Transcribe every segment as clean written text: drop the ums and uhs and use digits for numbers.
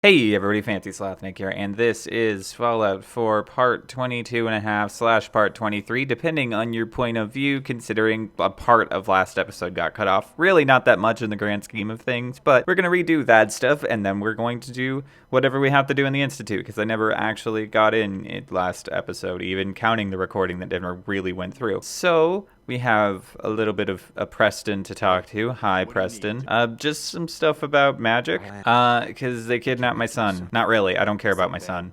Hey everybody, Fancy Sloth Nick here, and this is Fallout 4 Part 22.5 / Part 23, depending on your point of view, considering a part of last episode got cut off. Really not that much in the grand scheme of things, but we're going to redo that stuff, and then we're going to do whatever we have to do in the Institute, because I never actually got in it last episode, even counting the recording that never really went through. So we have a little bit of Preston to talk to. Hi, Preston. Just some stuff about magic. Because they kidnapped my son. Not really. I don't care about my son.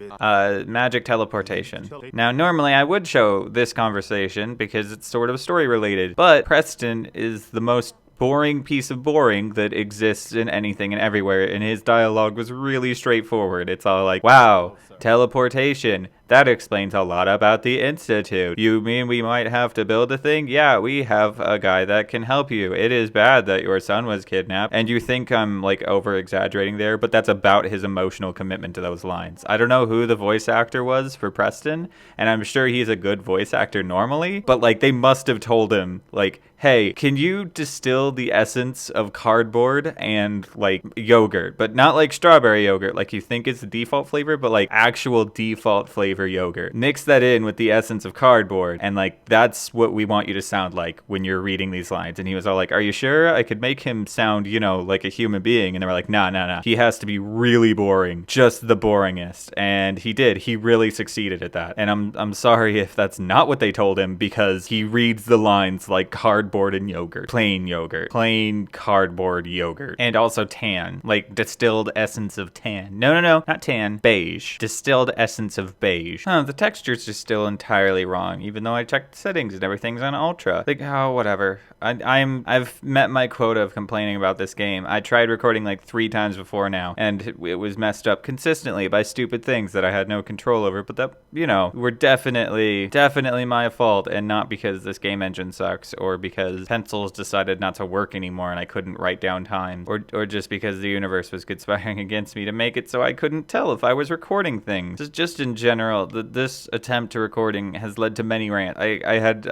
Magic teleportation. Now, normally I would show this conversation because it's sort of story related, but Preston is the most boring piece of boring that exists in anything and everywhere, and his dialogue was really straightforward. It's all like, wow, teleportation. That explains a lot about the Institute. You mean we might have to build a thing? Yeah, we have a guy that can help you. It is bad that your son was kidnapped. And you think I'm like over exaggerating there, but that's about his emotional commitment to those lines. I don't know who the voice actor was for Preston, and I'm sure he's a good voice actor normally, but like they must have told him like, hey, can you distill the essence of cardboard and like yogurt, but not like strawberry yogurt like you think is the default flavor, but like actual default flavor yogurt. Mix that in with the essence of cardboard, and like that's what we want you to sound like when you're reading these lines. And he was all like, are you sure? I could make him sound, you know, like a human being. And they were like, nah. He has to be really boring, just the boringest. And he did. He really succeeded at that. And I'm sorry if that's not what they told him, because he reads the lines like cardboard and yogurt, plain cardboard yogurt, and also tan, like distilled essence of tan. No, not tan, beige, distilled essence of beige. The texture's just still entirely wrong, even though I checked the settings and everything's on ultra. Like, oh, whatever. I've met my quota of complaining about this game. I tried recording like 3 times before now, and it was messed up consistently by stupid things that I had no control over, but that, you know, were definitely my fault, and not because this game engine sucks, or because pencils decided not to work anymore and I couldn't write down times, or just because the universe was conspiring against me to make it so I couldn't tell if I was recording things. Just in general, this attempt to recording has led to many rants. I had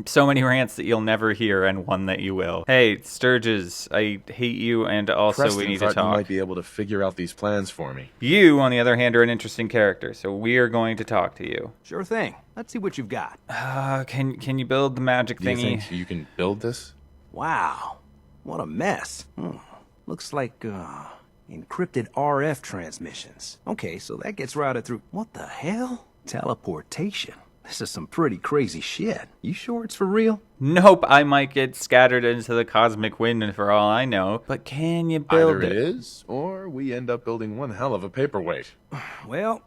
so many rants that you'll never hear, and one that you will. Hey, Sturges, I hate you, and also Preston we need to talk. You might be able to figure out these plans for me. You, on the other hand, are an interesting character, so we are going to talk to you. Sure thing. Let's see what you've got. Can you build the magic Do you thingy? think you can build this? Wow. What a mess. Looks like, encrypted RF transmissions. Okay, so that gets routed through... What the hell? Teleportation. This is some pretty crazy shit. You sure it's for real? Nope, I might get scattered into the cosmic wind for all I know. But can you build Either it is, or we end up building one hell of a paperweight. Well,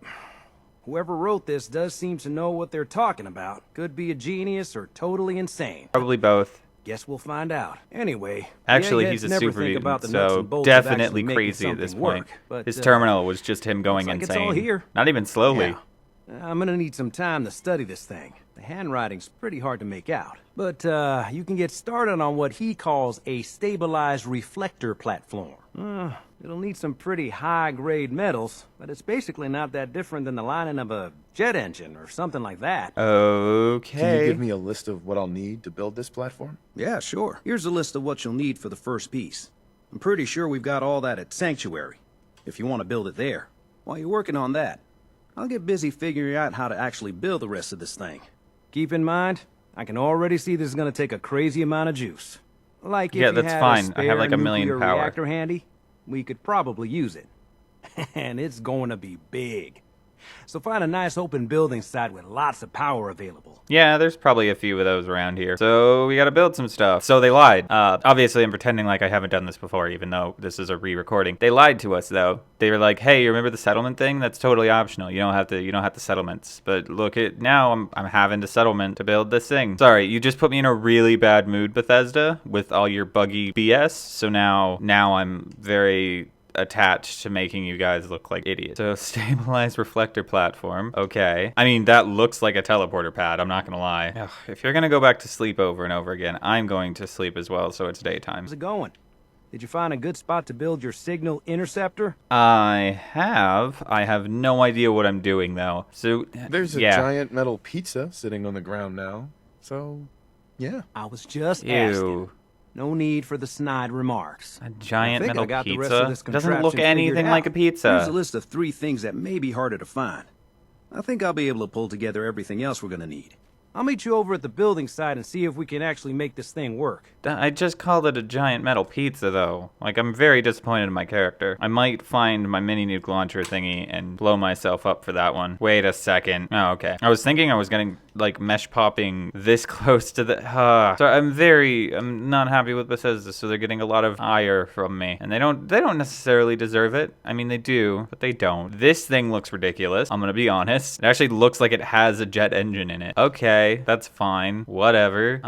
whoever wrote this does seem to know what they're talking about. Could be a genius or totally insane. Probably both. Guess we'll find out. Anyway, actually, the he's a eggheads never super think mutant, about the nuts so and bolts of definitely actually making crazy at this something point. work, but, His terminal was just him going looks like insane. it's all here. Not even slowly. Yeah. I'm gonna need some time to study this thing. The handwriting's pretty hard to make out. But, you can get started on what he calls a stabilized reflector platform. It'll need some pretty high-grade metals, but it's basically not that different than the lining of a jet engine or something like that. Okay. Can you give me a list of what I'll need to build this platform? Yeah, sure. Here's a list of what you'll need for the first piece. I'm pretty sure we've got all that at Sanctuary, if you want to build it there. While you're working on that, I'll get busy figuring out how to actually build the rest of this thing. Keep in mind, I can already see this is going to take a crazy amount of juice. Like if Yeah, you that's had fine. a I spare have like a million nuclear power. reactor handy, we could probably use it. And it's going to be big. So find a nice open building site with lots of power available. Yeah, there's probably a few of those around here. So we gotta build some stuff. So they lied. Obviously, I'm pretending like I haven't done this before, even though this is a re-recording. They lied to us, though. They were like, "Hey, you remember the settlement thing? That's totally optional. You don't have to settlements. But look at now, I'm having to settlement to build this thing. Sorry, you just put me in a really bad mood, Bethesda, with all your buggy BS. So now I'm very attached to making you guys look like idiots." So stabilized reflector platform. Okay. I mean, that looks like a teleporter pad. I'm not gonna lie. Ugh, if you're gonna go back to sleep over and over again, I'm going to sleep as well, so it's daytime. How's it going? Did you find a good spot to build your signal interceptor? I have no idea what I'm doing though. So There's a yeah. giant metal pizza sitting on the ground now, so yeah. I was just Ew. asking. No need for the snide remarks. A giant I think metal I got pizza? the rest of this It doesn't look contraption anything figured like a out. pizza. Here's a list of 3 things that may be harder to find. I think I'll be able to pull together everything else we're gonna need. I'll meet you over at the building site and see if we can actually make this thing work. I just called it a giant metal pizza, though. Like, I'm very disappointed in my character. I might find my mini nuke launcher thingy and blow myself up for that one. Wait a second. Oh, okay. I was thinking I was getting, like, mesh popping this close to the... So I'm not happy with Bethesda, so they're getting a lot of ire from me. And they don't necessarily deserve it. I mean, they do, but they don't. This thing looks ridiculous. I'm gonna be honest. It actually looks like it has a jet engine in it. Okay, that's fine. Whatever.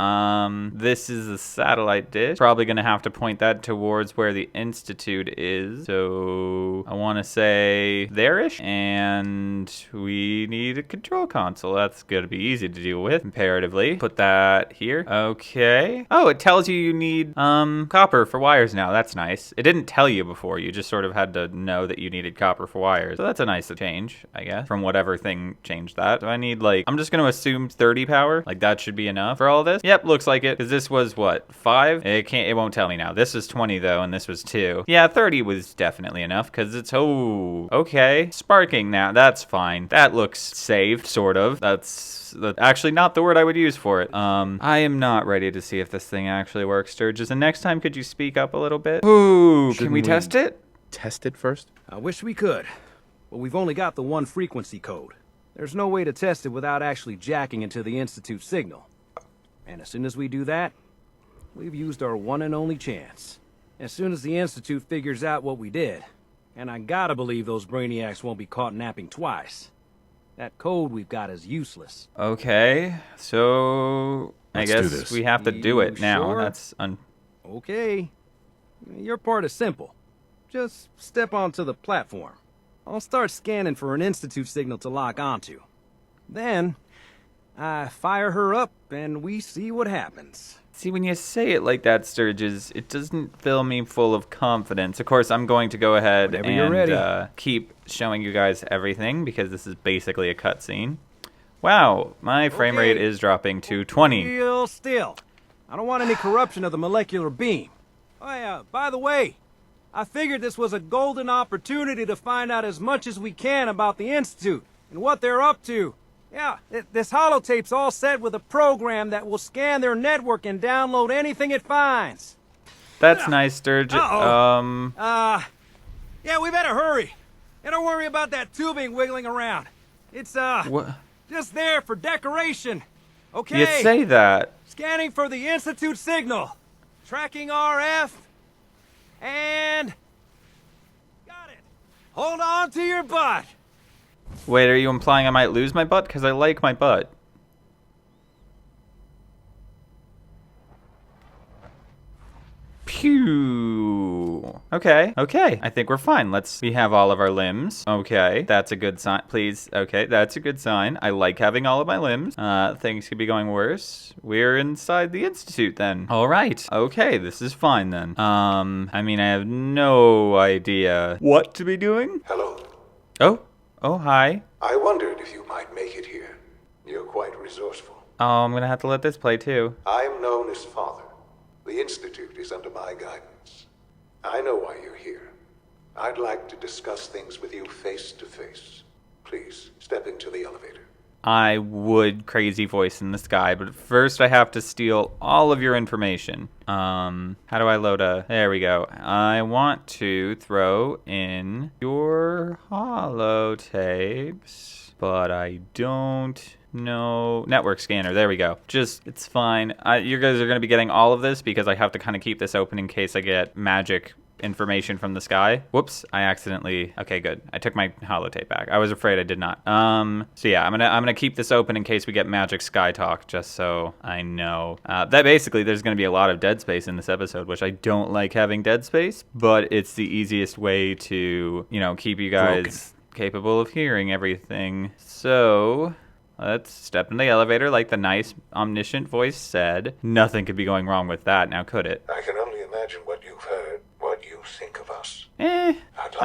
This is a satellite dish. Probably gonna have to point that towards where the Institute is. So I want to say there-ish. And we need a control console. That's gonna be easy to deal with, comparatively. Put that here. Okay. Oh, it tells you need copper for wires now. That's nice. It didn't tell you before. You just sort of had to know that you needed copper for wires. So that's a nice change, I guess, from whatever thing changed that. Do I need, like, I'm just gonna assume 30 power. Like, that should be enough for all this. Yep, looks like it. Because this was what, 5? It won't tell me now. This was 20 though, and this was 2. Yeah, 30 was definitely enough because it's, oh, okay. Sparking now, that's fine. That looks saved, sort of. That's actually not the word I would use for it. I am not ready to see if this thing actually works, Sturgis. And next time, could you speak up a little bit? Ooh, can we test it? Test it first? I wish we could, but we've only got the 1 frequency code. There's no way to test it without actually jacking into the Institute signal. And as soon as we do that, we've used our one and only chance. As soon as the Institute figures out what we did, and I gotta believe those brainiacs won't be caught napping twice, that code we've got is useless. Okay, so Let's I do guess this. we have to do it You now. sure? That's Okay. Your part is simple. Just step onto the platform. I'll start scanning for an Institute signal to lock onto. Then, I fire her up and we see what happens. See, when you say it like that, Sturgis, it doesn't fill me full of confidence. Of course, I'm going to go ahead Whenever you're and ready. keep showing you guys everything because this is basically a cutscene. Wow, my frame rate Okay. is dropping to 20. Real still. I don't want any corruption of the molecular beam. Oh yeah, by the way, I figured this was a golden opportunity to find out as much as we can about the Institute and what they're up to. Yeah, this holotape's all set with a program that will scan their network and download anything it finds. That's nice, Sturgis. Uh-oh. Yeah, we better hurry. And don't worry about that tubing wiggling around. It's, What? just there for decoration. Okay? You say that. Scanning for the Institute signal. Tracking RF. And... got it. Hold on to your butt. Wait, are you implying I might lose my butt? Because I like my butt. Pew. Okay, okay. I think we're fine. We have all of our limbs. Okay, that's a good sign. Please, okay, that's a good sign. I like having all of my limbs. Things could be going worse. We're inside the Institute then. All right. Okay, this is fine then. I mean, I have no idea what to be doing. Hello. Oh, hi. I wondered if you might make it here. You're quite resourceful. Oh, I'm gonna have to let this play too. I am known as Father. The Institute is under my guidance. I know why you're here. I'd like to discuss things with you face to face. Please, step into the elevator. I would crazy voice in the sky, but first I have to steal all of your information. How do I load there we go. I want to throw in your holotapes, but I don't know. Network scanner, there we go. It's fine. You guys are going to be getting all of this because I have to kind of keep this open in case I get magic information from the sky. Whoops, I accidentally, okay, good. I took my holotape back. I was afraid I did not. So yeah, I'm gonna keep this open in case we get magic sky talk, just so I know. That basically, there's gonna be a lot of dead space in this episode, which I don't like having dead space, but it's the easiest way to, keep you guys capable of hearing everything. So let's step in the elevator like the nice, omniscient voice said. Nothing could be going wrong with that, now could it? I can only imagine what you've heard, what you think of us. I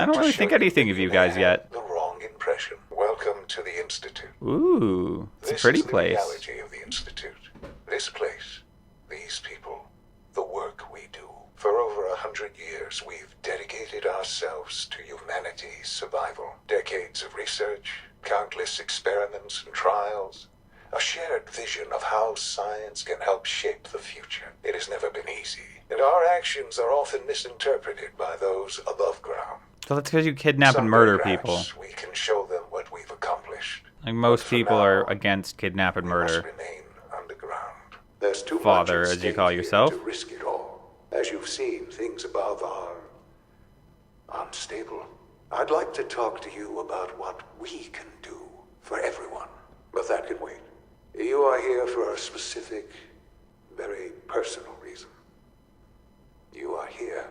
don't really think anything of you guys yet. The wrong impression. Welcome to the Institute. Ooh, it's a This pretty is the place. reality of the Institute. This place, these people, the work we For over 100 years, we've dedicated ourselves to humanity's survival. Decades of research, countless experiments and trials, a shared vision of how science can help shape the future. It has never been easy, and our actions are often misinterpreted by those above ground. So that's because you kidnap and murder people. We can show them what we've accomplished. Like most people are against kidnap and murder. Remain underground. There's too Father, much at as you stake call here yourself. to risk it all. As you've seen, things above are unstable. I'd like to talk to you about what we can do for everyone, but that can wait. You are here for a specific, very personal reason. You are here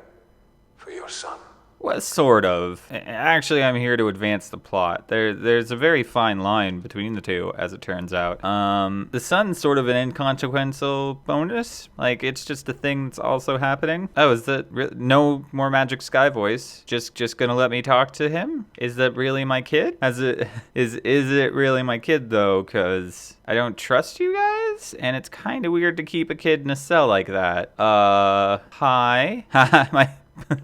for your son. Well, sort of. Actually, I'm here to advance the plot. There's a very fine line between the two, as it turns out. The sun's sort of an inconsequential bonus. Like, it's just a thing that's also happening. Oh, is that no more Magic Sky voice? Just gonna let me talk to him? Is that really my kid? Is it really my kid though? Cause I don't trust you guys, and it's kind of weird to keep a kid in a cell like that. Hi. My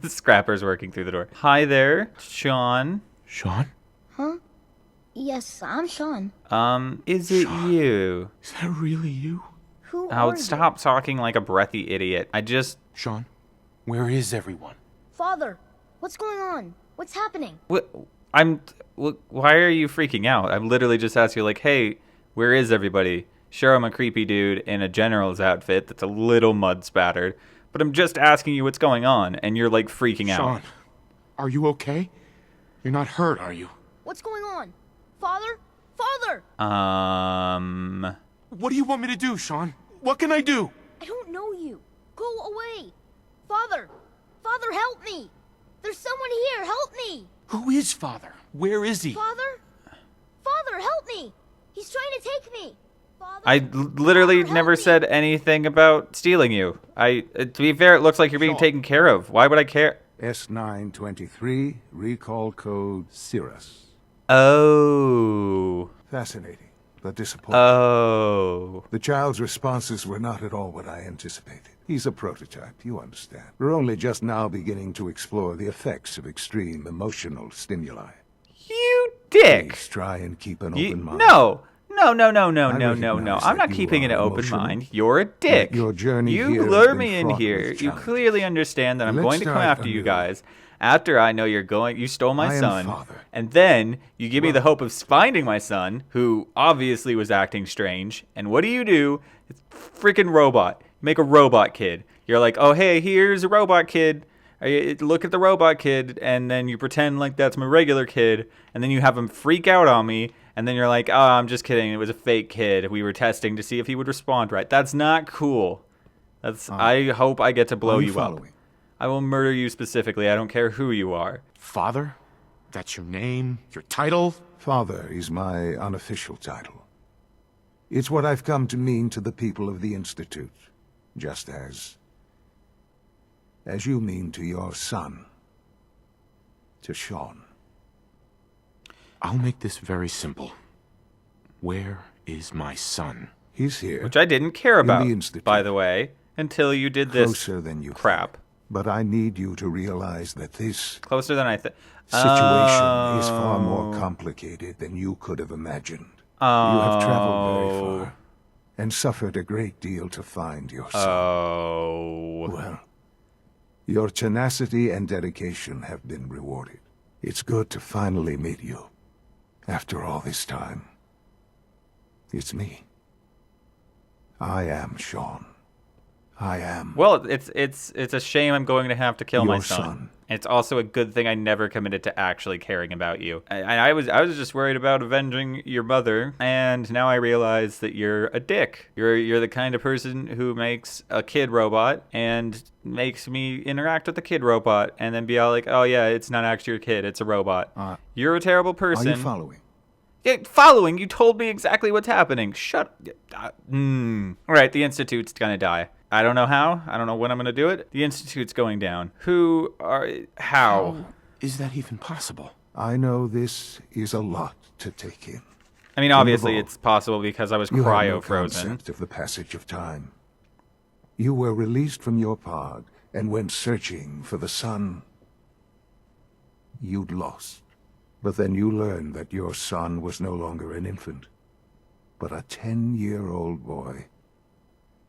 Scrapper's working through the door. Hi there, Sean. Sean? Huh? Yes, I'm Sean. Is it Sean. you? Is that really you? Who Oh, are stop talking like a breathy idiot. Sean, where is everyone? you? Father, what's going on? What's happening? Why are you freaking out? I'm literally just asking you, like, hey, where is everybody? Sure, I'm a creepy dude in a general's outfit that's a little mud spattered, but I'm just asking you what's going on, and you're, like, freaking out. Sean, are you okay? You're not hurt, are you? What's going on? Father? Father! What do you want me to do, Sean? What can I do? I don't know you. Go away. Father! Father, help me! There's someone here, help me! Who is Father? Where is he? Father? Father, help me! He's trying to take me! Father? I literally Father, never help me. said anything about stealing you. To be fair, it looks like you're being Sean. taken care of. Why would I care? S923, recall code Cirrus. Oh. Fascinating, but disappointing. Oh. The child's responses were not at all what I anticipated. He's a prototype, you understand. We're only just now beginning to explore the effects of extreme emotional stimuli. You dick. Please try and keep an You- open mind. No. No. recognize I'm not that keeping you an are open emotional, mind. You're a dick. that your journey you here has lure been me in fraught here. with You challenges. clearly understand that I'm Let's going to come start after you anew. guys after I know you stole my I am son. Father. And then you give me the hope of finding my son, who obviously was acting strange. And what do? It's freaking robot. Make a robot kid. You're like, oh, hey, here's a robot kid. Look at the robot kid, and then you pretend like that's my regular kid, and then you have him freak out on me, and then you're like, oh, I'm just kidding. It was a fake kid. We were testing to see if he would respond right. That's not cool. I hope I get to blow Are you up. following? I will murder you specifically. I don't care who you are. Father? That's your name? Your title? Father is my unofficial title. It's what I've come to mean to the people of the Institute, just as you mean to your son, to Sean. I'll make this very simple. Where is my son? He's here. Which I didn't care about, the Institute. by the way, until you did this Closer than you crap. think. But I need you to realize that this Closer than I think. situation is far more complicated than you could have imagined. You have traveled very far and suffered a great deal to find your son. Oh. Well, your tenacity and dedication have been rewarded. It's good to finally meet you. After all this time, it's me. I am Sean. I am. Well, it's a shame I'm going to have to kill my Your son. son. It's also a good thing I never committed to actually caring about you. I was just worried about avenging your mother, and now I realize that you're a dick. You're the kind of person who makes a kid robot and makes me interact with the kid robot, and then be all like, "Oh yeah, it's not actually your kid; it's a robot." You're a terrible person. Are you following? Yeah, following. You told me exactly what's happening. Shut. All right, the Institute's gonna die. I don't know how. I don't know when I'm gonna do it. The Institute's going down. How? Is that even possible? I know this is a lot to take in. I mean, obviously vault. it's possible because I was You have no cryo-frozen. concept of the passage of time. You were released from your pod and went searching for the son you'd lost. But then you learned that your son was no longer an infant, but a 10-year-old boy.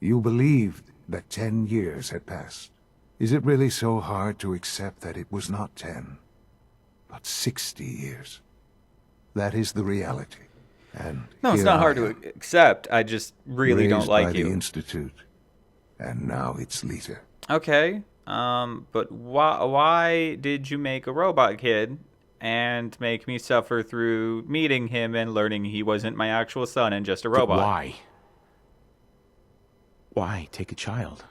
You believed that 10 years had passed. Is it really so hard to accept that it was not 10, but 60 years? That is the reality. And No, it's not hard to accept. I just really don't like by you. the Institute, and now its leader. Okay, but why did you make a robot kid and make me suffer through meeting him and learning he wasn't my actual son and just a robot? But why? Why take a child?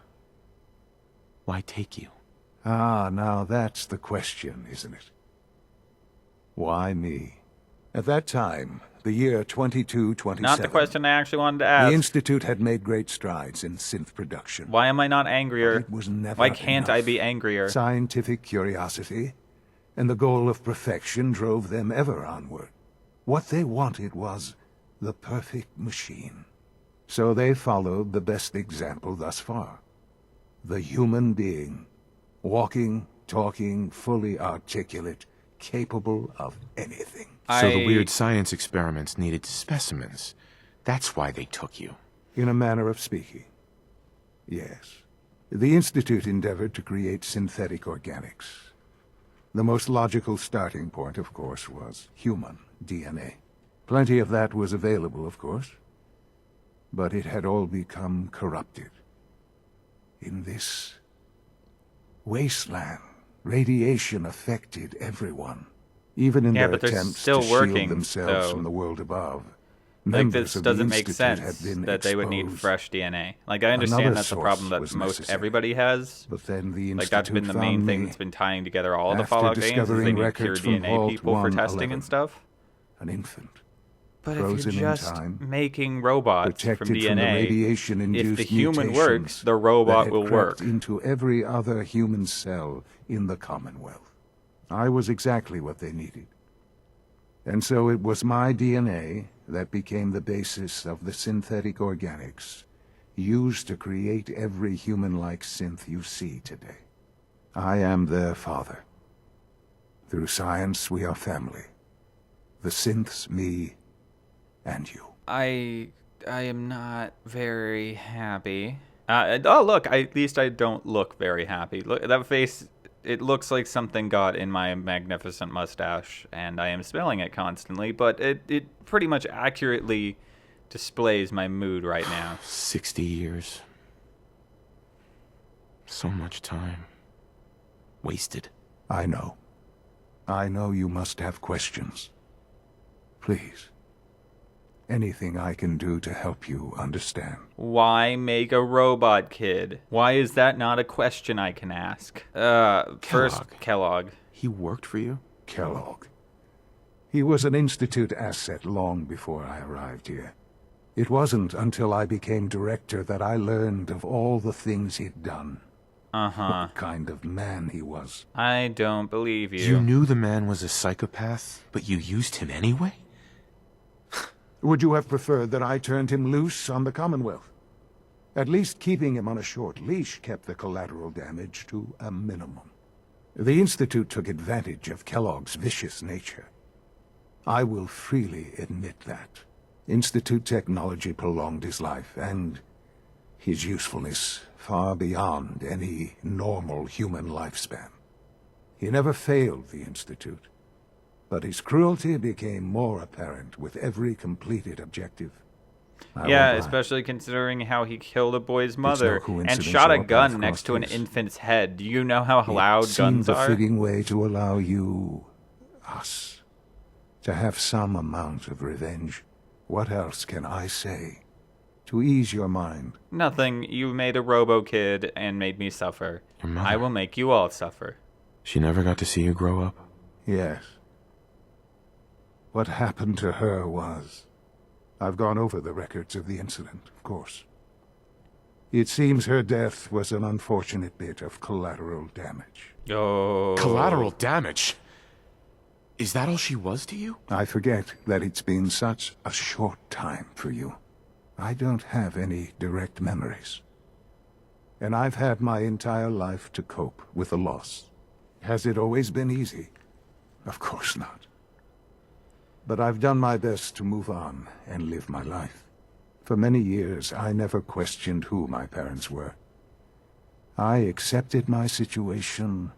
Why take you? Ah, now that's the question, isn't it? Why me? At that time, the year 2227. Not the question I actually wanted to The ask. Institute had made great strides in synth production. Why am I not angrier? It was never Why can't I enough. be angrier? Scientific curiosity and the goal of perfection drove them ever onward. What they wanted was the perfect machine. So they followed the best example thus far. The human being. Walking, talking, fully articulate, capable of anything. So the weird science experiments needed specimens. That's why they took you. In a manner of speaking. Yes. The Institute endeavored to create synthetic organics. The most logical starting point, of course, was human DNA. Plenty of that was available, of course. But it had all become corrupted. In this wasteland, radiation affected everyone. Even in Yeah, their but they're attempts still to working, shield themselves though. from the world above. Like, Members this of the doesn't make Institute sense had been that they would need exposed. fresh DNA. Like, I understand Another that's a source problem that was most necessary. everybody has. But then the Institute Like, that's been the main found thing me. that's been tying together all the After Fallout games, is discovering they need pure records from DNA Vault people for testing 111. and stuff. An infant. But if Frozen in you're just time, making robots protected from from the DNA, radiation-induced if the human mutations works, the robot that will had work. crept into every other human cell in the Commonwealth. I was exactly what they needed. And so it was my DNA that became the basis of the synthetic organics used to create every human-like synth you see today. I am their father. Through science, we are family. The synths, me, and you. I am not very happy. Oh, look, at least I don't look very happy. Look, that face, it looks like something got in my magnificent mustache, and I am smelling it constantly, but it pretty much accurately displays my mood right now. 60 years. So much time. Wasted. I know. I know you must have questions. Please. Anything I can do to help you understand. Why make a robot kid? Why is that not a question I can ask? First, Kellogg. He worked for you? Kellogg. He was an Institute asset long before I arrived here. It wasn't until I became director that I learned of all the things he'd done. Uh-huh. What kind of man he was. I don't believe you. You knew the man was a psychopath, but you used him anyway? Would you have preferred that I turned him loose on the Commonwealth? At least keeping him on a short leash kept the collateral damage to a minimum. The Institute took advantage of Kellogg's vicious nature. I will freely admit that. Institute technology prolonged his life, and his usefulness far beyond any normal human lifespan. He never failed the Institute, but his cruelty became more apparent with every completed objective. I Yeah, won't lie. especially considering how he killed a boy's mother and coincidence shot a our gun path next to an crossed infant's head. Do you know how It loud seemed guns the are? fitting way to allow you, us, to have some amount of revenge. What else can I say to ease your mind? Nothing. You made a robo-kid and made me suffer. Your mother. I will make you all suffer. She never got to see you grow up? Yes. What happened to her was... I've gone over the records of the incident, of course. It seems her death was an unfortunate bit of collateral damage. Oh. Collateral damage? Is that all she was to you? I forget that it's been such a short time for you. I don't have any direct memories. and I've had my entire life to cope with the loss. Has it always been easy? Of course not. But I've done my best to move on and live my life. For many years, I never questioned who my parents were. I accepted my situation,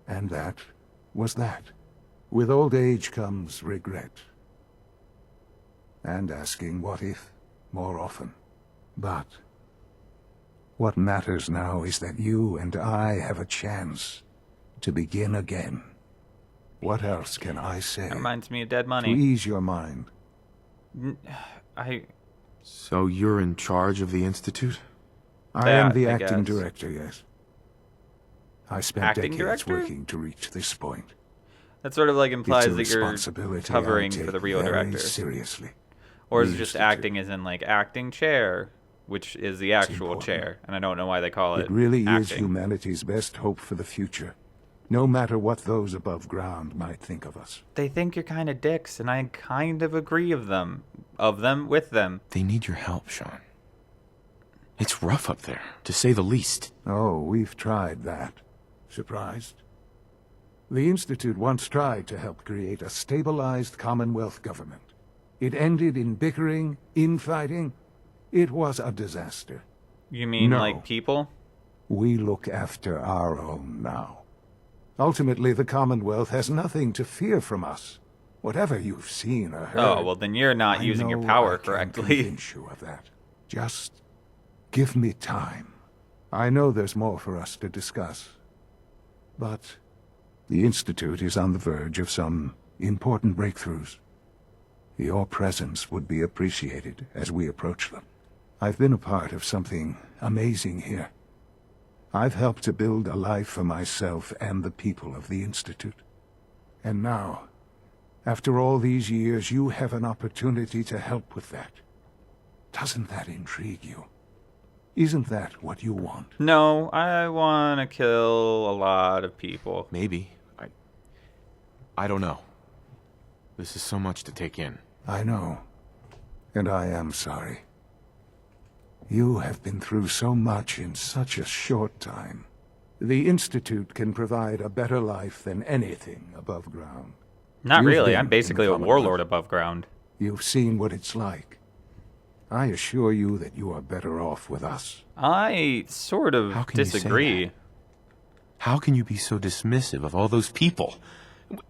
and that was that. With old age comes regret. And asking what if more often. But what matters now is that you and I have a chance to begin again. What else can I say? That reminds me of Dead To Money. ease your mind. So you're in charge of the Institute? I am the I acting guess. director, yes. I spent Acting decades director? working to reach this point. That sort of like It's implies a that you're responsibility covering I take for the real very director. seriously. Or is The it just Institute. acting as in like acting chair, which is the actual important. chair, and I don't know why they call it It really is acting. humanity's best hope for the future. No matter what those above ground might think of us. They think you're kind of dicks, and I kind of agree with them, with them. They need your help, Sean. It's rough up there, to say the least. Oh, we've tried that. Surprised? The Institute once tried to help create a stabilized Commonwealth government. It ended in bickering, infighting. It was a disaster. You mean No. like people? We look after our own now. Ultimately, the Commonwealth has nothing to fear from us. Whatever you've seen or heard. Oh, well then you're not I using your know power I can correctly. convince you of that. Just give me time. I know there's more for us to discuss. But the Institute is on the verge of some important breakthroughs. Your presence would be appreciated as we approach them. I've been a part of something amazing here. I've helped to build a life for myself and the people of the Institute. And now, after all these years, you have an opportunity to help with that. Doesn't that intrigue you? Isn't that what you want? No, I want to kill a lot of people. Maybe. I don't know. This is so much to take in. I know. And I am sorry. You have been through so much in such a short time. The Institute can provide a better life than anything above ground. Not You've really. been I'm in basically the a Commonwealth. warlord above ground. You've seen what it's like. I assure you that you are better off with us. I sort of How can you say disagree. that? How can you be so dismissive of all those people?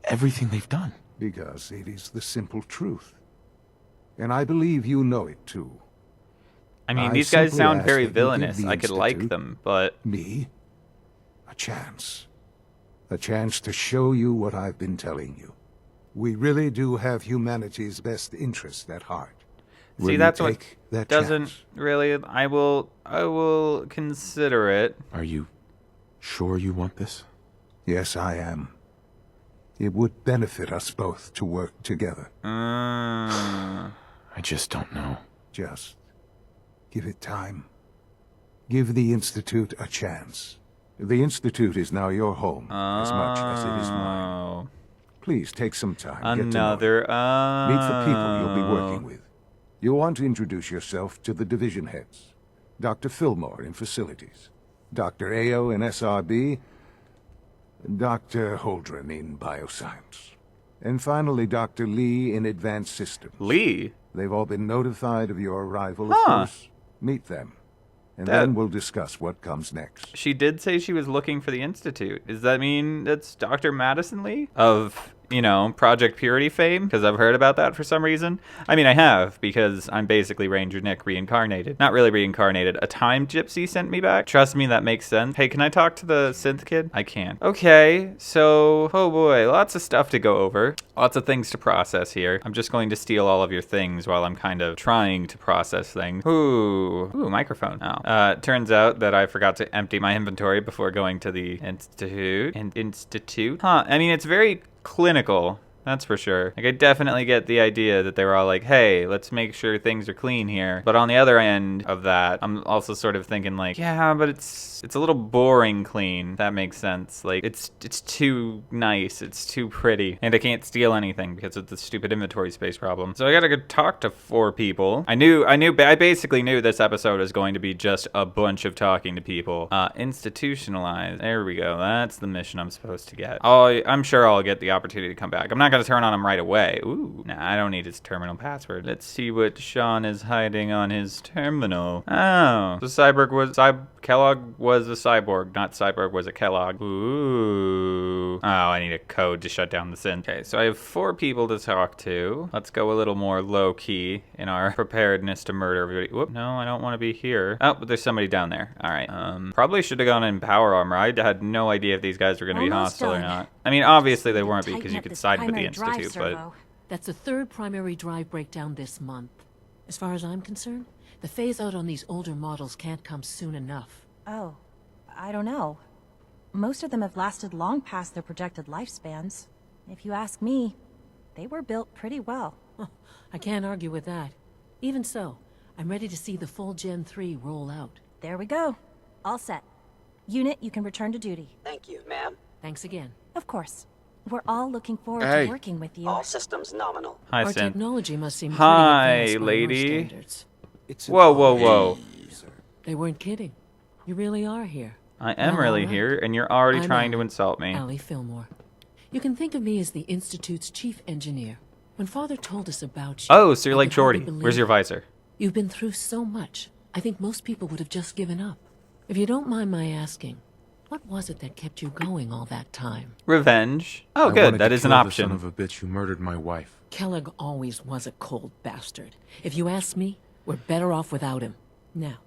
Everything they've done? Because it is the simple truth. And I believe you know it too. I mean, I these guys simply sound ask very that you give villainous. the I could like Institute- them, but Me? A chance. A chance to show you what I've been telling you. We really do have humanity's best interest at heart. Will see, you that's what take that doesn't chance? really. I will consider it. Are you sure you want this? Yes, I am. It would benefit us both to work together. Mm. I just don't know. Just give it time. Give the Institute a chance. The Institute is now your home, as much as it is mine. Oh. Please take some time. Get to know Another. Meet the people you'll be working with. You'll want to introduce yourself to the division heads. Dr. Fillmore in Facilities, Dr. Ao in SRB, Dr. Holdren in Bioscience, and finally Dr. Lee in Advanced Systems. Lee. They've all been notified of your arrival, of Huh. course. Meet them, and That- then we'll discuss what comes next. She did say she was looking for the Institute. Does that mean that's Dr. Madison Lee of, Project Purity fame? Because I've heard about that for some reason. I mean, I have, because I'm basically Ranger Nick reincarnated. Not really reincarnated. A time gypsy sent me back. Trust me, that makes sense. Hey, can I talk to the synth kid? I can. Okay, so, oh boy, lots of stuff to go over. Lots of things to process here. I'm just going to steal all of your things while I'm kind of trying to process things. Ooh, microphone. Oh. Turns out that I forgot to empty my inventory before going to the institute. Huh, I mean, it's very clinical That's for sure. Like, I definitely get the idea that they were all like, hey, let's make sure things are clean here. But on the other end of that, I'm also sort of thinking like, yeah, but it's a little boring clean. That makes sense. Like, it's too nice. It's too pretty. And I can't steal anything because of the stupid inventory space problem. So I gotta go talk to 4 people. I basically knew this episode was going to be just a bunch of talking to people. Institutionalized. There we go. That's the mission I'm supposed to get. I'm sure I'll get the opportunity to come back. I'm not gonna turn on him right away. Ooh. Nah, I don't need his terminal password. Let's see what Sean is hiding on his terminal. Oh. Kellogg was a cyborg, not Cyborg was a Kellogg. Ooh. Oh, I need a code to shut down the synth. Okay, so I have 4 people to talk to. Let's go a little more low-key in our preparedness to murder everybody. Whoop, no, I don't want to be here. Oh, but there's somebody down there. All right. Probably should have gone in power armor. I had no idea if these guys were going to be hostile or not. I mean, obviously they weren't because you could side with the Institute, but... That's the 3rd primary drive breakdown this month. As far as I'm concerned, the phase-out on these older models can't come soon enough. Oh, I don't know. Most of them have lasted long past their projected lifespans. If you ask me, they were built pretty well. I can't argue with that. Even so, I'm ready to see the full Gen 3 roll out. There we go. All set. Unit, you can return to duty. Thank you, ma'am. Thanks again. Of course. We're all looking forward to working with you. All systems nominal. Hi, Our Sin. technology must seem Hi, pretty advanced by lady. your standards. Whoa. They weren't kidding. You really are here. I am Well, really all right. here, and you're already I'm trying to Allie. insult me. Allie Fillmore. You can think of me as the Institute's chief engineer. When Father told us about you... Oh, so you're I like could hardly Jordy. believe Where's your it. visor? You've been through so much. I think most people would have just given up. If you don't mind my asking, what was it that kept you going all that time? Revenge. Oh, I good. wanted That to is an kill the option. son of a bitch who murdered my wife. Kellogg always was a cold bastard. If you ask me, we're better off without him. Now,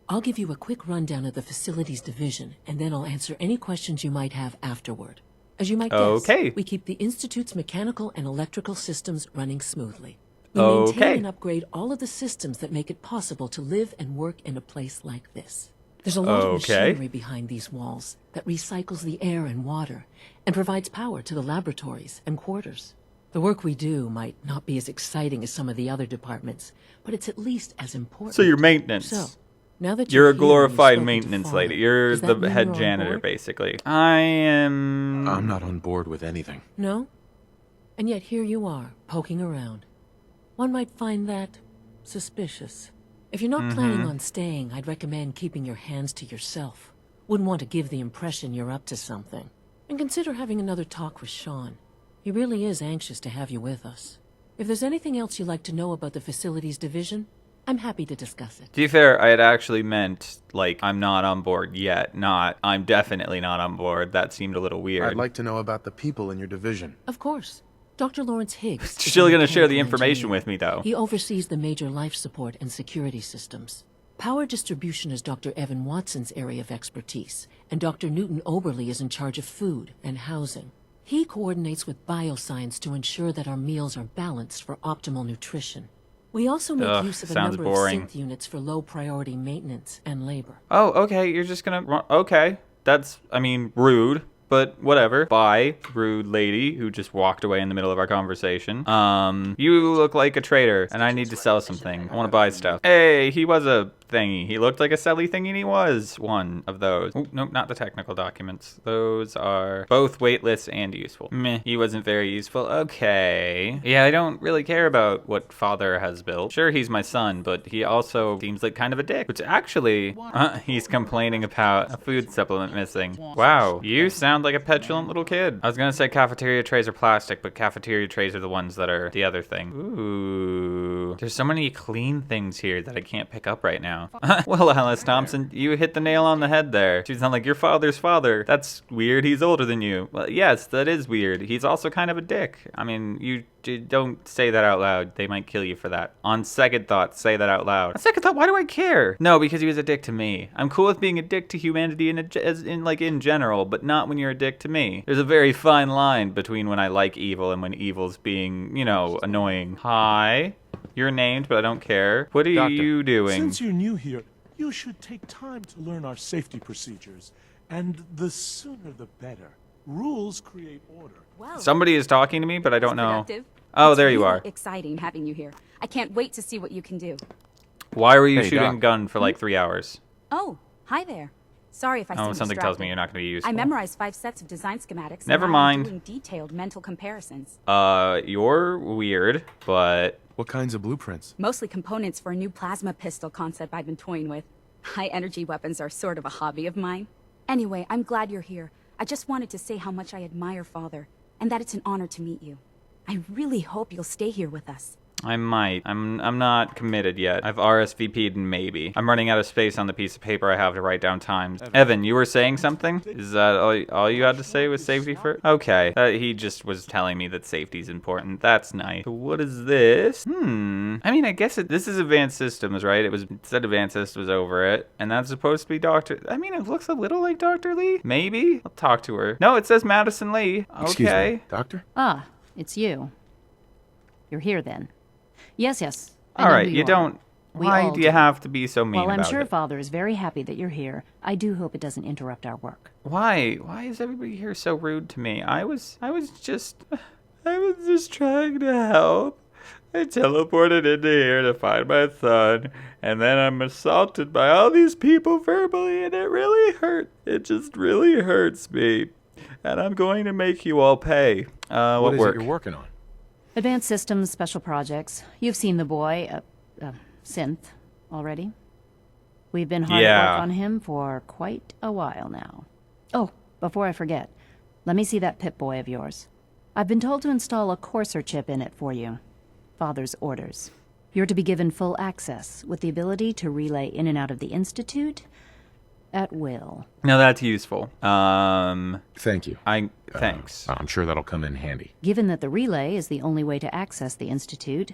I'll give you a quick rundown of the facilities division, and then I'll answer any questions you might have afterward. As you might guess, Okay. we keep the Institute's mechanical and electrical systems running smoothly. We Okay. maintain and upgrade all of the systems that make it possible to live and work in a place like this. There's a lot of Okay. machinery behind these walls that recycles the air and water and provides power to the laboratories and quarters. The work we do might not be as exciting as some of the other departments, but it's at least as important. So you're maintenance. So, now that You're a here and you've glorified spoken to maintenance Father, lady. You're does the that mean head you're on janitor, board? basically. I am... I'm not on board with anything. No? And yet here you are, poking around. One might find that suspicious. If you're not planning on staying, I'd recommend keeping your hands to yourself. Wouldn't want to give the impression you're up to something. And consider having another talk with Sean. He really is anxious to have you with us. If there's anything else you'd like to know about the facilities division, I'm happy to discuss it. To be fair, I had actually meant, like, I'm not on board yet, not, I'm definitely not on board. That seemed a little weird. I'd like to know about the people in your division. Of course. Dr. Lawrence Higgs. She's is still a going to share the mechanical information engineer. with me, though. He oversees the major life support and security systems. Power distribution is Dr. Evan Watson's area of expertise, and Dr. Newton Oberly is in charge of food and housing. He coordinates with bioscience to ensure that our meals are balanced for optimal nutrition. We also make Ugh, use of a sounds number boring. of synth units for low-priority maintenance and labor. Oh, okay, you're just going to... Okay, that's, I mean, rude. But whatever. Bye, rude lady who just walked away in the middle of our conversation. You look like a trader, and I need to sell something. I want to buy stuff. Hey, he was a thingy. He looked like a selly thingy, and he was one of those. Oh, nope, not the technical documents. Those are both weightless and useful. Meh, he wasn't very useful. Okay. Yeah, I don't really care about what Father has built. Sure, he's my son, but he also seems like kind of a dick. Which actually, he's complaining about a food supplement missing. Wow, you sound like a petulant little kid. I was gonna say cafeteria trays are plastic, but cafeteria trays are the ones that are the other thing. Ooh. There's so many clean things here that I can't pick up right now. Well, Alice Thompson, you hit the nail on the head there. You sound like your father's father. That's weird. He's older than you. Well, yes, that is weird. He's also kind of a dick. I mean, you don't say that out loud. They might kill you for that. On second thought, say that out loud. On second thought, why do I care? No, because he was a dick to me. I'm cool with being a dick to humanity in general, but not when you're a dick to me. There's a very fine line between when I like evil and when evil's being, you know, annoying. Hi. You're named, but I don't care. What are you doing? Since you're new here, you should take time to learn our safety procedures, and the sooner the better. Rules create order. Well, Somebody is talking to me, but I don't know. productive. Oh, It's there you really are. Exciting having you here. I can't wait to see what you can do. Why were you Hey, shooting Doc. a gun for like 3 hours? Oh, hi there. Sorry if I seem Something tells distracted. me you're not going to be useful. I memorized 5 sets of design schematics. Never and mind. I'm doing detailed mental comparisons. You're weird, but What kinds of blueprints? Mostly components for a new plasma pistol concept I've been toying with. High energy weapons are sort of a hobby of mine. Anyway, I'm glad you're here. I just wanted to say how much I admire Father, and that it's an honor to meet you. I really hope you'll stay here with us. I might. I'm not committed yet. I've RSVP'd and maybe. I'm running out of space on the piece of paper I have to write down times. Evan, you were saying something? Is that all you had to say was safety first? Okay. He just was telling me that safety's important. That's nice. So what is this? I mean, I guess this is Advanced Systems, right? It said Advanced Systems over it. And that's supposed to be Dr. I mean, it looks a little like Dr. Lee. Maybe? I'll talk to her. No, it says Madison Lee. Excuse Okay. me, Doctor? Ah, it's you. You're here then. Yes, yes. I All know right, who you are. don't. We Why all do you have to be so mean Well, I'm about sure it? Father is very happy that you're here. I do hope it doesn't interrupt our work. Why? Why is everybody here so rude to me? I was just trying to help. I teleported into here to find my son, and then I'm assaulted by all these people verbally, and it really hurt. It just really hurts me. And I'm going to make you all pay. What is work? it you're working on? Advanced Systems, Special Projects. You've seen the boy, Synth, already. We've been hard at work on him for quite a while now. Oh, before I forget, let me see that Pip-Boy of yours. I've been told to install a courser chip in it for you. Father's orders. You're to be given full access, with the ability to relay in and out of the Institute at will. No, that's useful. Thank you. Thanks. I'm sure that'll come in handy. Given that the relay is the only way to access the Institute,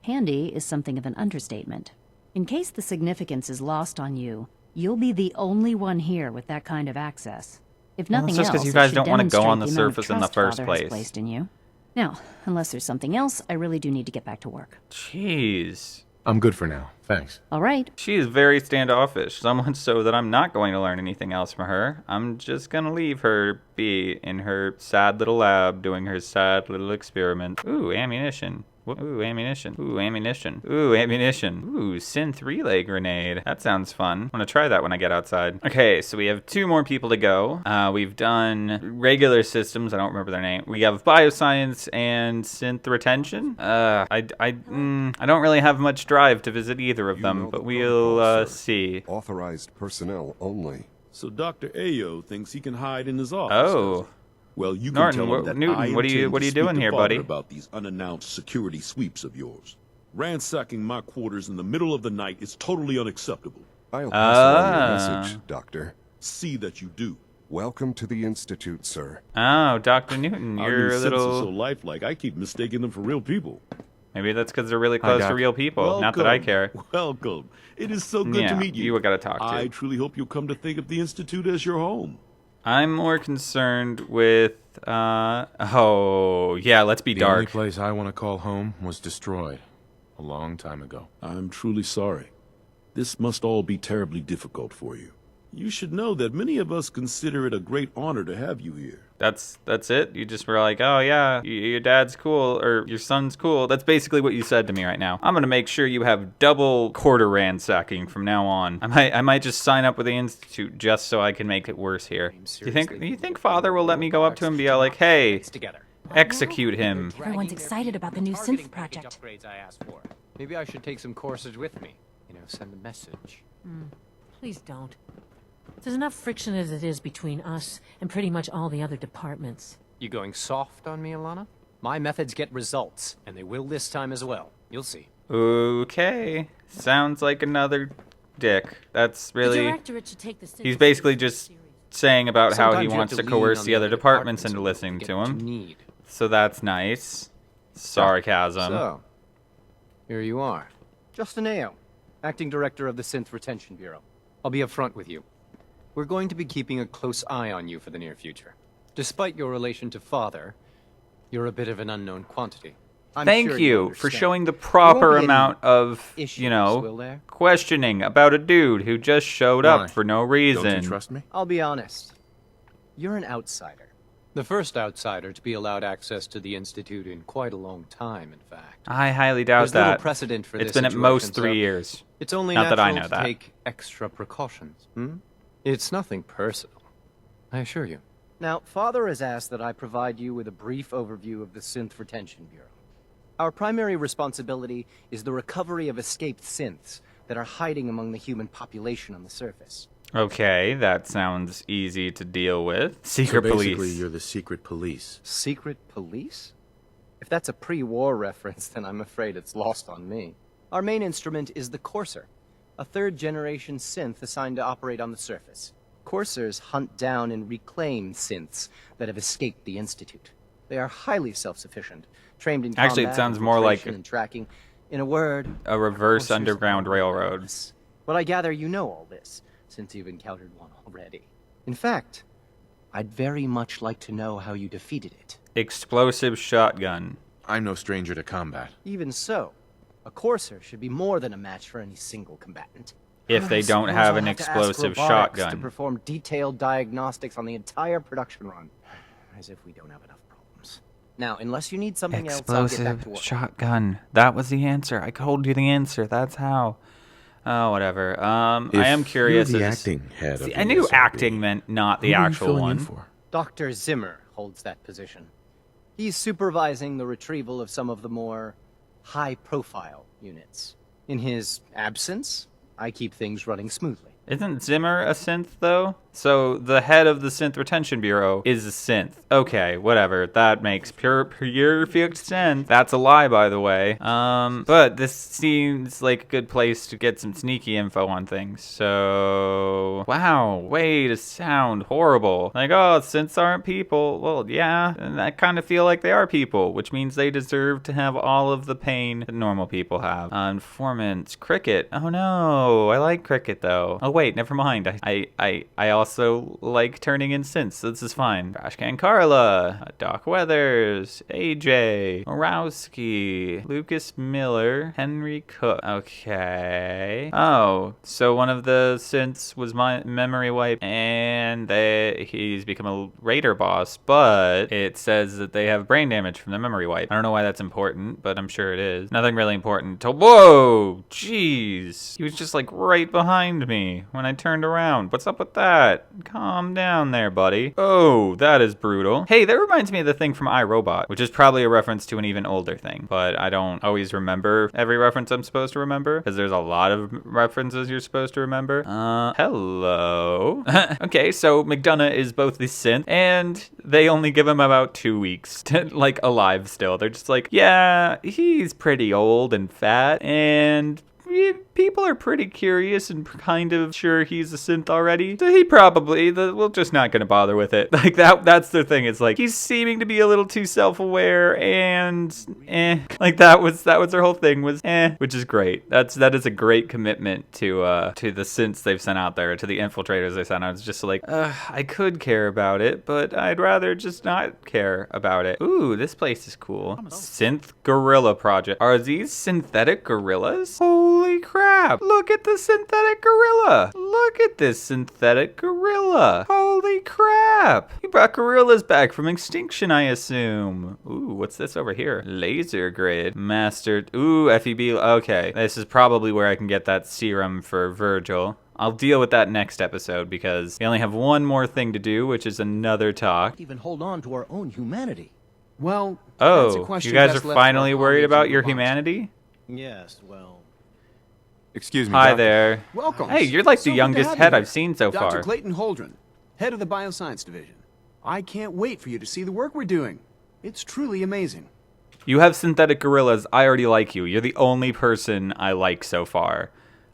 handy is something of an understatement. In case the significance is lost on you, you'll be the only one here with that kind of access. If Well, nothing it's just 'cause else, you it guys should don't wanna go on the demonstrate amount of surface in the trust first Father has place. placed in you. Now, unless there's something else, I really do need to get back to work. Jeez. I'm good for now. Thanks. All right. She is very standoffish, so much so that I'm not going to learn anything else from her. I'm just gonna leave her be in her sad little lab doing her sad little experiment. Ooh, ammunition. Ooh, ammunition. Ooh, ammunition. Ooh, ammunition. Ooh, synth relay grenade. That sounds fun. I'm gonna try that when I get outside. Okay, so we have 2 more people to go. We've done regular systems. I don't remember their name. We have bioscience and synth retention. I don't really have much drive to visit either of them, but we'll see. Authorized personnel only. So Dr. Ayo thinks he can hide in his office. Oh. Well, you can Norton, tell him that Newton, I what are you intend to doing speak to here, Father buddy? about these unannounced security sweeps of yours. Ransacking my quarters in the middle of the night is totally unacceptable. I'll pass along your message, Doctor. See that you do. Welcome to the Institute, sir. Oh, Dr. Newton, Our you're new a senses are so little... lifelike, I keep mistaking them for real people. Maybe that's because they're really close to Doc. real people. Welcome. Not that I care. Welcome. It is so good Yeah, to meet you. you gotta talk to. I truly hope you'll come to think of the Institute as your home. I'm more concerned with, oh, yeah, let's be The only dark. place I want to call home was destroyed a long time ago. I'm truly sorry. This must all be terribly difficult for you. You should know that many of us consider it a great honor to have you here. That's it? You just were like, oh yeah, your dad's cool, or your son's cool. That's basically what you said to me right now. I'm gonna make sure you have double quarter ransacking from now on. I might just sign up with the Institute just so I can make it worse here. Do you think Father will let me go up to him and be like, hey, execute him? Everyone's excited about the new synth project. Maybe I should take some courses with me. Send a message. Please don't. There's enough friction as it is between us and pretty much all the other departments. You going soft on me, Alana? My methods get results, and they will this time as well. You'll see. Okay. Sounds like another dick. That's The really... directorate should take the He's basically just saying about how Sometimes he you have wants to to lean coerce on the the other other departments departments into in listening order to to get what him. you need. So that's nice. Sarcasm. So, here you are. Justin Ayo, Acting Director of the Synth Retention Bureau. I'll be upfront with you. We're going to be keeping a close eye on you for the near future. Despite your relation to Father, you're a bit of an unknown quantity. I'm Thank sure you for understand. showing the There proper won't be any amount of, issues, you know, will there? questioning about a dude who just showed Why? up for no reason. Don't you trust me? I'll be honest. You're an outsider. The first outsider to be allowed access to the Institute in quite a long time, in fact. I highly doubt There's that. little precedent for It's this been at most situation, 3 so years. It's only Not that I natural know to that. take extra precautions. It's nothing personal, I assure you. Now, Father has asked that I provide you with a brief overview of the Synth Retention Bureau. Our primary responsibility is the recovery of escaped synths that are hiding among the human population on the surface. Okay, that sounds easy to deal with. Secret so basically, police. you're the secret police. Secret police? If that's a pre-war reference, then I'm afraid it's lost on me. Our main instrument is the Courser, a third-generation synth assigned to operate on the surface. Coursers hunt down and reclaim synths that have escaped the Institute. They are highly self-sufficient, trained in Actually, combat, it sounds more like and tracking. In a word, a reverse Underground Railroad. Well, I gather you know all this, since you've encountered one already. In fact, I'd very much like to know how you defeated it. Explosive shotgun. I'm no stranger to combat. Even so, a Courser should be more than a match for any single combatant. If they don't have an explosive shotgun. To perform detailed diagnostics on the entire production run. As if we don't have enough problems. Now, unless you need something else, I'll get back to work. Shotgun. That was the answer. I told you the answer. That's how. Oh, whatever. I am curious. You're the acting head of I knew acting meant not the actual one. Dr. Zimmer holds that position. He's supervising the retrieval of some of the more high-profile units. In his absence, I keep things running smoothly. Isn't Zimmer a synth, though? So the head of the Synth Retention Bureau is a synth. Okay, whatever. That makes perfect sense. That's a lie, by the way. But this seems like a good place to get some sneaky info on things. So, wow, way to sound horrible. Like, oh, synths aren't people. Well, yeah, and I kind of feel like they are people, which means they deserve to have all of the pain that normal people have. Informants, cricket. Oh no, I like cricket though. Oh wait, never mind. I also like turning in synths. This is fine. Trashcan Carla, Doc Weathers, AJ, Morowski, Lucas Miller, Henry Cook. Okay. Oh, so one of the synths was my memory wipe, and he's become a raider boss, but it says that they have brain damage from the memory wipe. I don't know why that's important, but I'm sure it is. Nothing really important. Whoa, jeez. He was just like right behind me when I turned around. What's up with that? Calm down there, buddy. Oh, that is brutal. Hey, that reminds me of the thing from iRobot, which is probably a reference to an even older thing, but I don't always remember every reference I'm supposed to remember, because there's a lot of references you're supposed to remember. Hello. Okay, so McDonough is both the synth, and they only give him about 2 weeks to, like, alive still. They're just like, yeah, he's pretty old and fat, and people are pretty curious and kind of sure he's a synth already. So he probably, we're just not going to bother with it. Like that's the thing. It's like, he's seeming to be a little too self-aware and like that was their whole thing was which is great. That is a great commitment to the synths they've sent out there, to the infiltrators they sent out. It's just like, I could care about it, but I'd rather just not care about it. Ooh, this place is cool. Synth Gorilla Project. Are these synthetic gorillas? Holy crap. Look at the synthetic gorilla. Look at this synthetic gorilla. Holy crap. He brought gorillas back from extinction, I assume. Ooh, what's this over here? Laser grid. Mastered. Ooh, FEB. Okay. This is probably where I can get that serum for Virgil. I'll deal with that next episode because we only have one more thing to do, which is another talk. Even hold on to our own humanity. Well, oh, that's a question you guys best are left finally for our worried about colleagues your in Vermont. humanity? Yes, well... Excuse me, Hi Doctor. there. Welcome. Hey, you're like the So good to youngest have head you I've here. seen so far. Dr. Clayton Holdren, head of the Bioscience Division. I can't wait for you to see the work we're doing. It's truly amazing. You have synthetic gorillas. I already like you. You're the only person I like so far.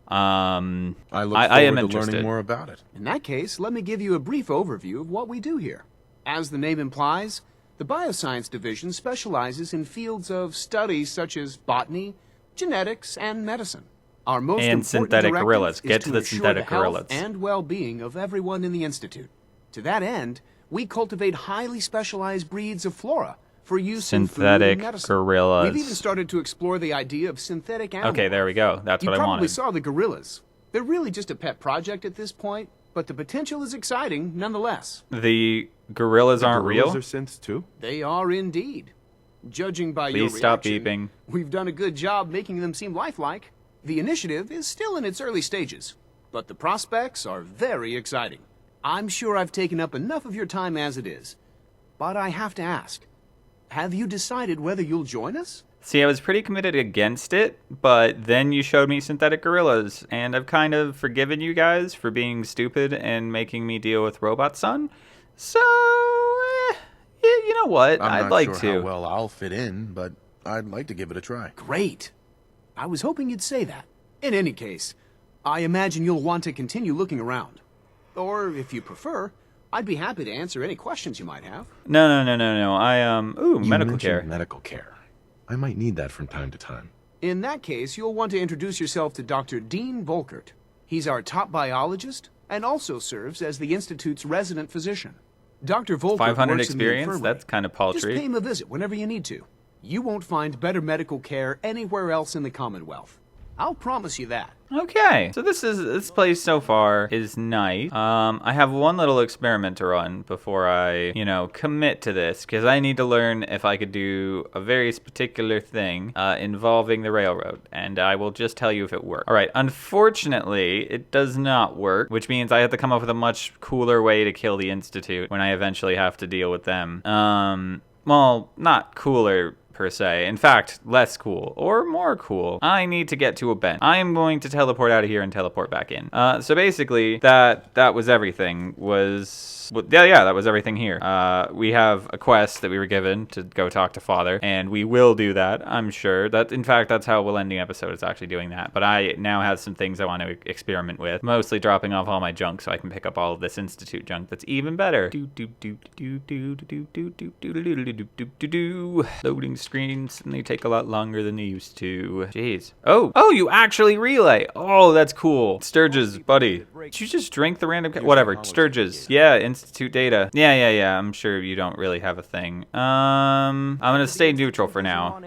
I look forward I am to interested. learning more about it. In that case, let me give you a brief overview of what we do here. As the name implies, the Bioscience Division specializes in fields of studies such as botany, genetics, and medicine. Our most And important synthetic directive gorillas. is Get to the ensure synthetic health gorillas. and well-being of everyone in the Institute. To that end, we cultivate highly specialized breeds of flora for use in food Synthetic and medicine. gorillas. We've even started to explore the idea of synthetic animals. Okay, there we go. That's You what I probably wanted. saw the gorillas. They're really just a pet project at this point, but the potential is exciting nonetheless. The gorillas aren't real? Gorillas are synths too? They are indeed. Judging by your Please stop reaction, beeping. we've done a good job making them seem lifelike. The initiative is still in its early stages, but the prospects are very exciting. I'm sure I've taken up enough of your time as it is, but I have to ask, have you decided whether you'll join us? See, I was pretty committed against it, but then you showed me synthetic gorillas, and I've kind of forgiven you guys for being stupid and making me deal with Robot Son. So, you know what? I'm I'd not like sure to. how well I'll fit in, but I'd like to give it a try. Great. I was hoping you'd say that. In any case, I imagine you'll want to continue looking around. Or, if you prefer, I'd be happy to answer any questions you might have. No. Ooh, You medical mentioned care. medical care. I might need that from time to time. In that case, you'll want to introduce yourself to Dr. Dean Volkert. He's our top biologist and also serves as the Institute's resident physician. Dr. Volkert 500 works in the experience? infirmary. That's kind of Just paltry. pay him a visit whenever you need to. You won't find better medical care anywhere else in the Commonwealth. I'll promise you that. Okay, so this place so far is nice. I have one little experiment to run before I, commit to this, because I need to learn if I could do a very particular thing involving the railroad, and I will just tell you if it works. All right, unfortunately, it does not work, which means I have to come up with a much cooler way to kill the Institute when I eventually have to deal with them. Well, not cooler per se. In fact, less cool or more cool. I need to get to a bench. I am going to teleport out of here and teleport back in. So basically, that was everything. That was everything here. We have a quest that we were given to go talk to Father, and we will do that, I'm sure. In fact, that's how we'll end the episode, is actually doing that. But I now have some things I want to experiment with, mostly dropping off all my junk so I can pick up all of this Institute junk that's even better. Loading screens, and they take a lot longer than they used to. Jeez. Oh, you actually relay. Oh, that's cool. Sturges, buddy. Did you just drink the random... Whatever, Sturges. Yeah, Institute data. Yeah. I'm sure you don't really have a thing. I'm gonna stay neutral for now.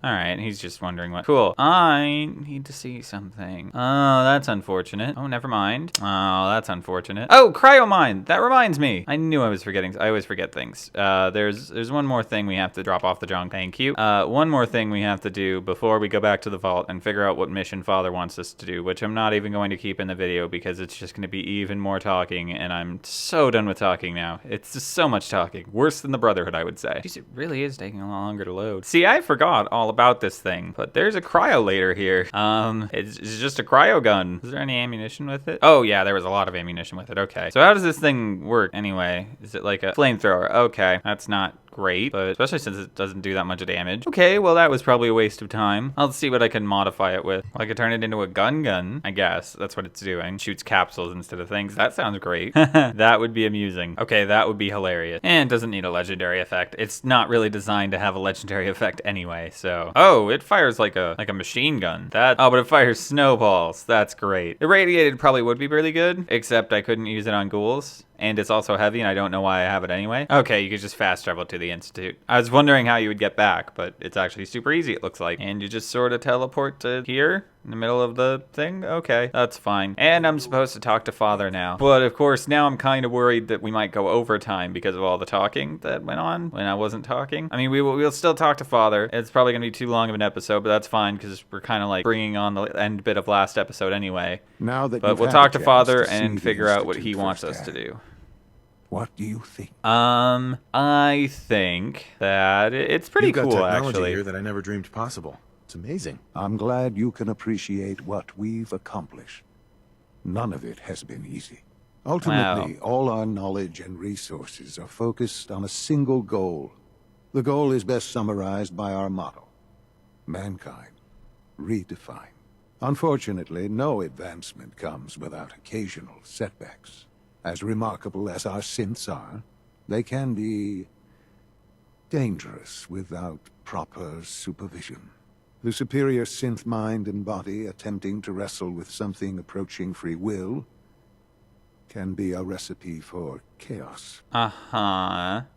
Alright, he's just wondering what. Cool. I need to see something. Oh, that's unfortunate. Oh, never mind. Oh, that's unfortunate. Oh, cryomine. That reminds me. I knew I was forgetting. I always forget things. There's one more thing we have to drop off the junk. Thank you. One more thing we have to do before we go back to the vault and figure out what mission Father wants us to do, which I'm not even going to keep in the video because it's just going to be even more talking, and I'm so done with talking now. It's just so much talking. Worse than the Brotherhood, I would say. Jeez, it really is taking a lot longer to load. See, I forgot all about this thing, but there's a cryolator here. It's just a cryo gun. Is there any ammunition with it? Oh, yeah, there was a lot of ammunition with it. Okay. So how does this thing work anyway? Is it like a flamethrower? Okay, that's not great, but especially since it doesn't do that much damage. Okay, well, that was probably a waste of time. I'll see what I can modify it with. I could turn it into a gun, I guess. That's what it's doing. Shoots capsules instead of things. That sounds great. That would be amusing. Okay, that would be hilarious. And it doesn't need a legendary effect. It's not really designed to have a legendary effect anyway, so. Oh, it fires like a machine gun. But it fires snowballs. That's great. Irradiated probably would be really good, except I couldn't use it on ghouls. And it's also heavy, and I don't know why I have it anyway. Okay, you could just fast travel to the Institute. I was wondering how you would get back, but it's actually super easy, it looks like. And you just sort of teleport to here, in the middle of the thing? Okay, that's fine. And I'm supposed to talk to Father now. But of course, now I'm kind of worried that we might go overtime because of all the talking that went on when I wasn't talking. I mean, we'll still talk to Father. It's probably going to be too long of an episode, but that's fine because we're kind of like bringing on the end bit of last episode anyway. But we'll talk to Father and figure out what he wants us to do. What do you think? I think that it's pretty cool, technology actually. here that I never dreamed possible. It's amazing. I'm glad you can appreciate what we've accomplished. None of it has been easy. Ultimately, all our knowledge and resources are focused on a single goal. The goal is best summarized by our motto: mankind redefined. Unfortunately, no advancement comes without occasional setbacks. As remarkable as our synths are, they can be dangerous without proper supervision. The superior synth mind and body attempting to wrestle with something approaching free will can be a recipe for chaos.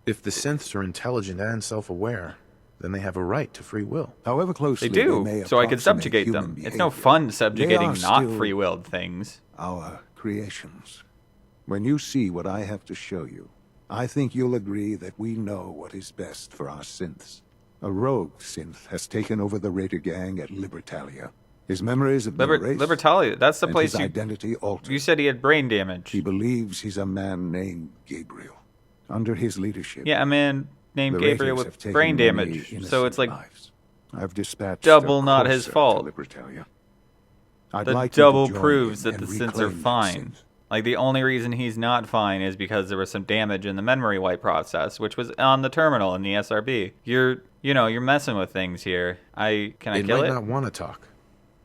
If the synths are intelligent and self-aware, then they have a right to free will. However closely they do, so I can subjugate them. Behavior, it's no fun subjugating not free-willed things. Our creations. When you see what I have to show you, I think you'll agree that we know what is best for our synths. A rogue synth has taken over the Raider gang at Libertalia. His memories have been erased. Libertalia, that's the place his identity altered. You said he had brain damage. He believes he's a man named Gabriel. Under his leadership. Yeah, a man named Gabriel with brain damage. So it's like I've dispatched double not his fault. The double proves that the synths are fine. Like, the only reason he's not fine is because there was some damage in the memory wipe process, which was on the terminal in the SRB. You're messing with things here. Can I kill it? It might not want to talk.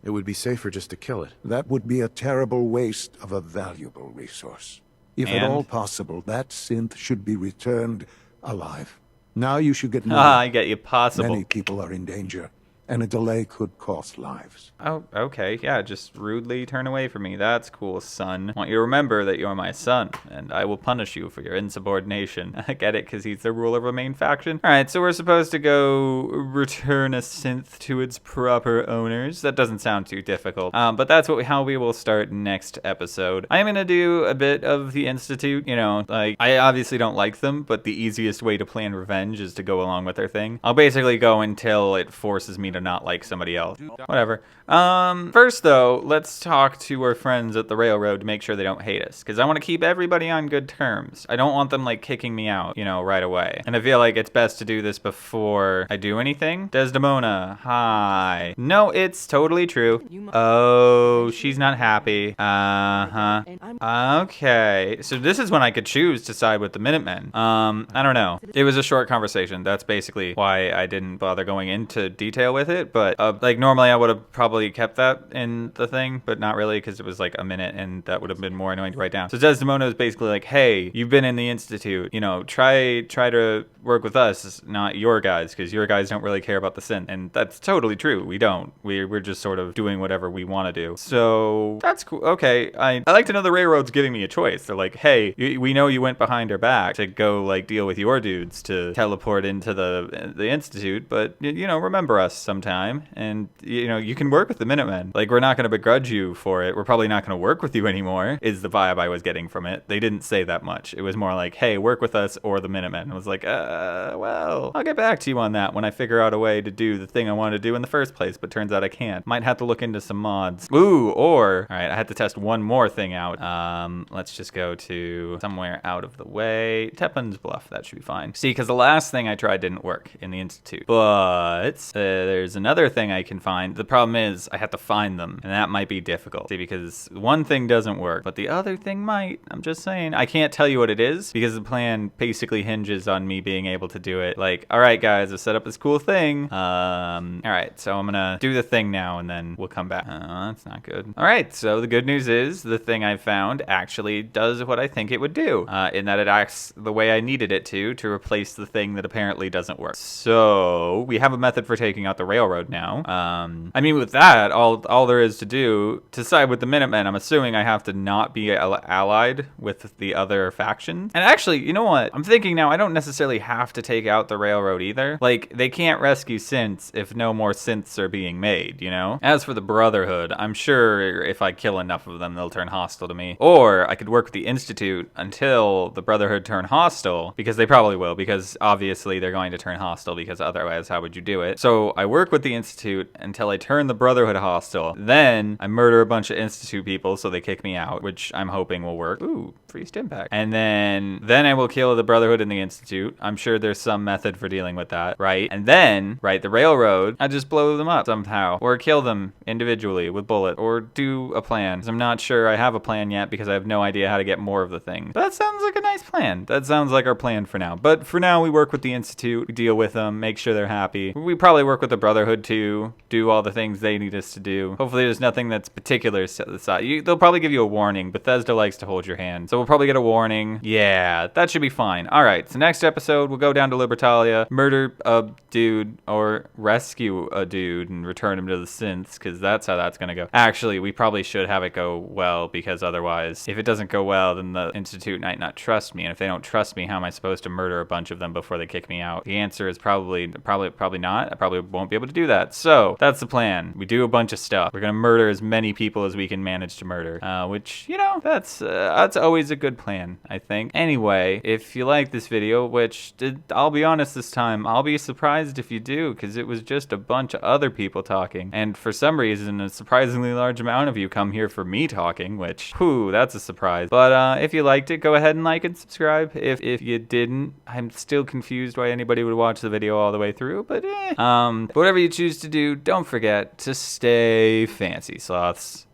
It would be safer just to kill it. That would be a terrible waste of a valuable resource. If at all possible, that synth should be returned alive. Now you should get moving. I get you. Possible. Many people are in danger, and a delay could cost lives. Oh, okay. Yeah, just rudely turn away from me. That's cool, son. I want you to remember that you're my son, and I will punish you for your insubordination. I get it, because he's the ruler of a main faction. All right, so we're supposed to go return a synth to its proper owners. That doesn't sound too difficult, but that's how we will start next episode. I'm going to do a bit of the Institute. I obviously don't like them, but the easiest way to plan revenge is to go along with their thing. I'll basically go until it forces me to not like somebody else. Whatever. First though, let's talk to our friends at the railroad to make sure they don't hate us, because I want to keep everybody on good terms. I don't want them like kicking me out, right away. And I feel like it's best to do this before I do anything. Desdemona, hi. No, it's totally true. Oh, she's not happy. Okay, so this is when I could choose to side with the Minutemen. I don't know. It was a short conversation. That's basically why I didn't bother going into detail with it, but normally I would have probably kept that in the thing, but not really, because it was like a minute and that would have been more annoying to write down. So Desdemona is basically like, hey, you've been in the Institute, try to work with us, not your guys, because your guys don't really care about the synth. And that's totally true. We don't. We're just sort of doing whatever we want to do. So that's cool. Okay, I like to know the railroad's giving me a choice. They're like, hey, we know you went behind our back to go like deal with your dudes to teleport into the Institute, but remember us sometime, and you can work with the Minutemen. Like, we're not going to begrudge you for it. We're probably not going to work with you anymore, is the vibe I was getting from it. They didn't say that much. It was more like, hey, work with us or the Minutemen. I was like, well, I'll get back to you on that when I figure out a way to do the thing I wanted to do in the first place, but turns out I can't. Might have to look into some mods. Ooh, all right, I had to test one more thing out. Let's just go to somewhere out of the way. Teppan's Bluff, that should be fine. See, because the last thing I tried didn't work in the Institute, but there's another thing I can find. The problem is I have to find them, and that might be difficult. See, because one thing doesn't work, but the other thing might. I'm just saying. I can't tell you what it is, because the plan basically hinges on me being able to do it. Like, all right, guys, I've set up this cool thing. All right, so I'm gonna do the thing now, and then we'll come back. That's not good. All right, so the good news is the thing I found actually does what I think it would do, in that it acts the way I needed it to replace the thing that apparently doesn't work. So we have a method for taking out the railroad now. I mean, with that, all there is to do to side with the Minutemen, I'm assuming I have to not be allied with the other faction. And actually, you know what? I'm thinking now I don't necessarily have to take out the railroad either. Like, they can't rescue synths if no more synths are being made, As for the Brotherhood, I'm sure if I kill enough of them, they'll turn hostile to me. Or I could work with the Institute until the Brotherhood turn hostile, because they probably will, because obviously they're going to turn hostile, because otherwise how would you do it? So I work with the Institute until I turn the Brotherhood hostile. Then I murder a bunch of Institute people so they kick me out, which I'm hoping will work. Ooh, free stim pack. And then I will kill the Brotherhood and the Institute. I'm sure there's some method for dealing with that, right? And then, the railroad, I just blow them up somehow, or kill them individually with bullets, or do a plan. I'm not sure I have a plan yet, because I have no idea how to get more of the thing. But that sounds like a nice plan. That sounds like our plan for now. But for now, we work with the Institute, we deal with them, make sure they're happy. We probably work with the Brotherhood too, do all the things they need us to do. Hopefully there's nothing that's particular set aside. They'll probably give you a warning. Bethesda likes to hold your hand. So we'll probably get a warning. Yeah, that should be fine. All right, so next episode, we'll go down to Libertalia, murder a dude, or rescue a dude and return him to the synths, because that's how that's going to go. Actually, we probably should have it go well, because otherwise, if it doesn't go well, then the Institute might not trust me. And if they don't trust me, how am I supposed to murder a bunch of them before they kick me out? The answer is probably not. I probably won't be able to do that. So that's the plan. We do a bunch of stuff. We're gonna murder as many people as we can manage to murder, which, you know, that's always a good plan, I think. Anyway, if you like this video, which I'll be honest this time, I'll be surprised if you do, because it was just a bunch of other people talking, and for some reason a surprisingly large amount of you come here for me talking, which, whew, that's a surprise. But if you liked it, go ahead and like and subscribe. If you didn't, I'm still confused why anybody would watch the video all the way through, but whatever you choose to do, don't forget to stay fancy, sloths.